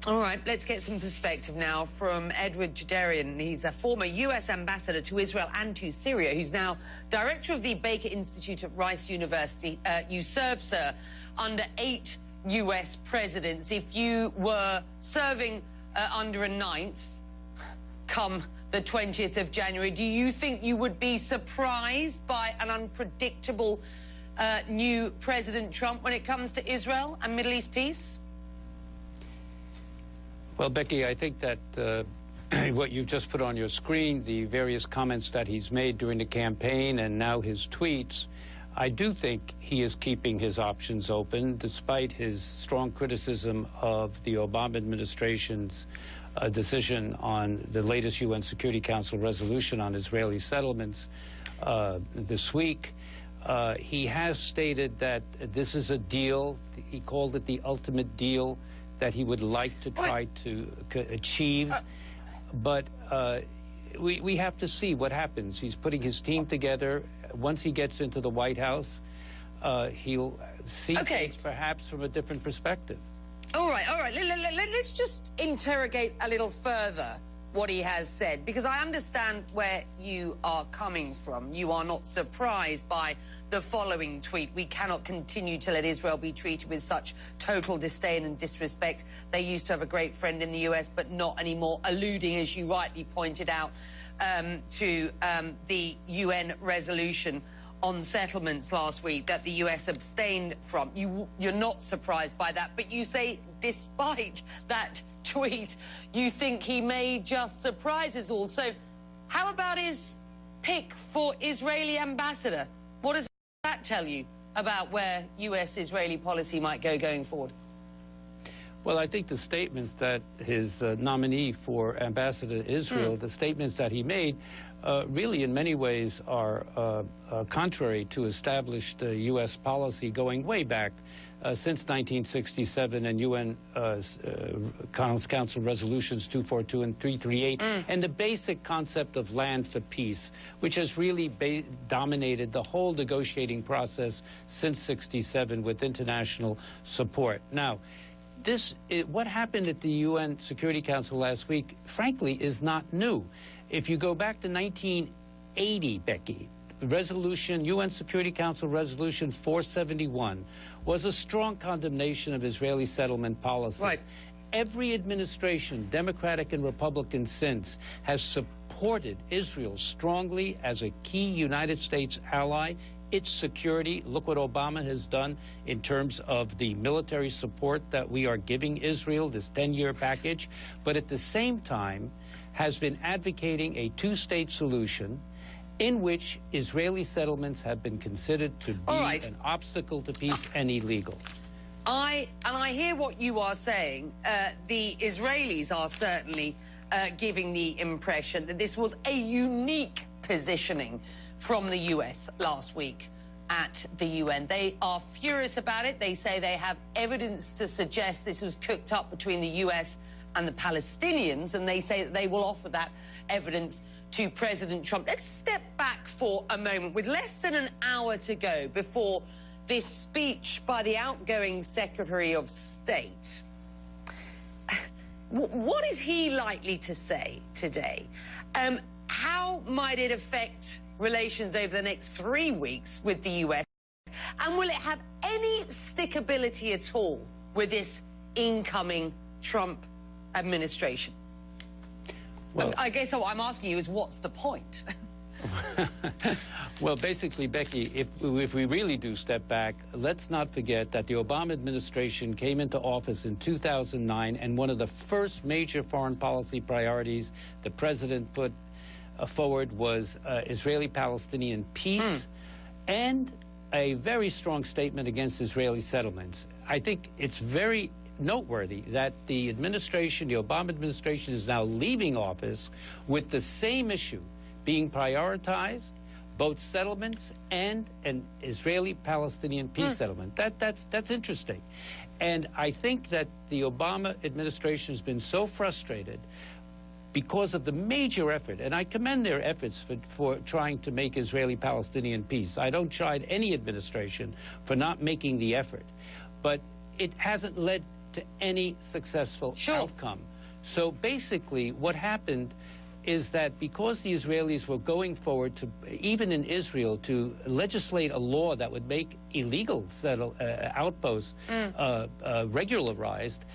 All right, let's get some perspective now from Edward Djerejian. He's a former U.S. ambassador to Israel and to Syria, who's now director of the Baker Institute at Rice University. You served, sir, under 8 U.S. presidents. If you were serving under a 9th, come the 20th of January, do you think you would be surprised by an unpredictable new President Trump when it comes to Israel and Middle East peace? Well, Becky, I think that what you've just put on your screen, the various comments that he's made during the campaign and now his tweets, I do think he is keeping his options open, despite his strong criticism of the Obama administration's decision on the latest UN Security Council resolution on Israeli settlements this week. He has stated that this is a deal. He called it the ultimate deal that he would like to try to achieve. But we have to see what happens. He's putting his team together. Once he gets into the White House, he'll see things perhaps from a different perspective. All right. Let's just interrogate a little further what he has said, because I understand where you are coming from. You are not surprised by the following tweet: "We cannot continue to let Israel be treated with such total disdain and disrespect. They used to have a great friend in the U.S., but not anymore," alluding, as you rightly pointed out, to the UN resolution on settlements last week that the U.S. abstained from. You're not surprised by that, but you say despite that tweet, you think he may just surprise us all. So how about his pick for Israeli ambassador? What does that tell you about where U.S.-Israeli policy might go going forward? Well, I think the statements that his nominee for ambassador to Israel, the statements that he made, really in many ways are contrary to established U.S. policy going way back since 1967 and UN Council resolutions 242 and 338, and the basic concept of land for peace, which has really dominated the whole negotiating process since '67 with international support. Now, what happened at the UN Security Council last week, frankly, is not new. If you go back to 1980, Becky, resolution, UN Security Council Resolution 471 was a strong condemnation of Israeli settlement policy. Right. Every administration, Democratic and Republican since, has supported Israel strongly as a key United States ally. Its security, look what Obama has done in terms of the military support that we are giving Israel, this 10-year package, but at the same time has been advocating a two-state solution in which Israeli settlements have been considered to be an obstacle to peace and illegal. I hear what you are saying. The Israelis are certainly giving the impression that this was a unique positioning from the U.S. last week at the UN. They are furious about it. They say they have evidence to suggest this was cooked up between the U.S. and the Palestinians, and they say that they will offer that evidence to President Trump. Let's step back for a moment. With less than an hour to go before this speech by the outgoing Secretary of State, what is he likely to say today? How might it affect relations over the next 3 weeks with the U.S.? And will it have any stickability at all with this incoming Trump administration? Well, I guess what I'm asking you is, what's the point? Well, basically, Becky, if we really do step back, let's not forget that the Obama administration came into office in 2009, and one of the first major foreign policy priorities the president put forward was Israeli-Palestinian peace and a very strong statement against Israeli settlements. I think it's very noteworthy that the administration, the Obama administration, is now leaving office with the same issue being prioritized, both settlements and an Israeli-Palestinian peace settlement. That's interesting. And I think that the Obama administration has been so frustrated because of the major effort, and I commend their efforts for trying to make Israeli-Palestinian peace. I don't chide any administration for not making the effort, but it hasn't led to any successful outcome. So basically what happened is that because the Israelis were going forward to, even in Israel, to legislate a law that would make illegal outposts regularized,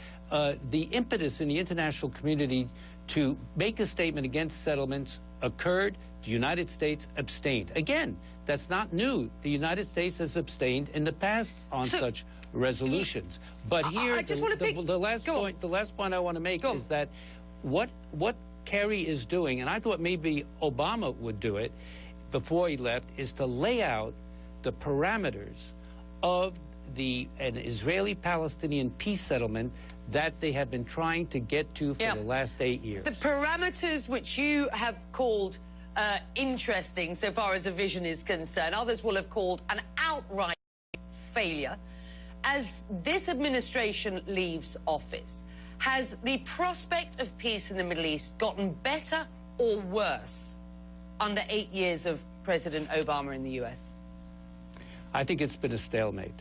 the impetus in the international community to make a statement against settlements occurred. The United States abstained. Again, that's not new. The United States has abstained in the past on such resolutions. But here, the last point I want to make is that what Kerry is doing, and I thought maybe Obama would do it before he left, is to lay out the parameters of an Israeli-Palestinian peace settlement that they have been trying to get to for the last 8 years. The parameters which you have called interesting so far as a vision is concerned, others will have called an outright failure. As this administration leaves office, has the prospect of peace in the Middle East gotten better or worse under 8 years of President Obama in the U.S.? I think it's been a stalemate,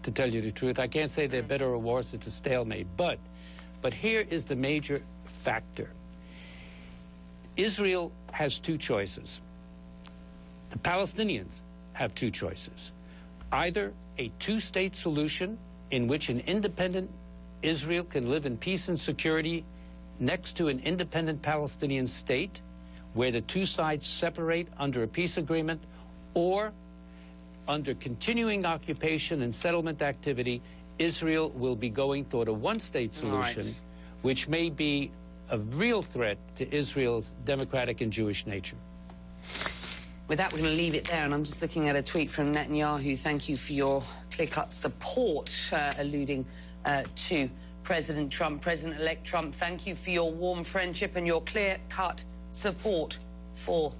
to tell you the truth. I can't say they're better or worse. It's a stalemate. But here is the major factor. Israel has two choices. The Palestinians have two choices. Either a two-state solution in which an independent Israel can live in peace and security next to an independent Palestinian state where the two sides separate under a peace agreement, or under continuing occupation and settlement activity, Israel will be going toward a one-state solution, which may be a real threat to Israel's democratic and Jewish nature. With that, we're going to leave it there, and I'm just looking at a tweet from Netanyahu. Thank you for your clear-cut support, alluding to President Trump. President-elect Trump, thank you for your warm friendship and your clear-cut support for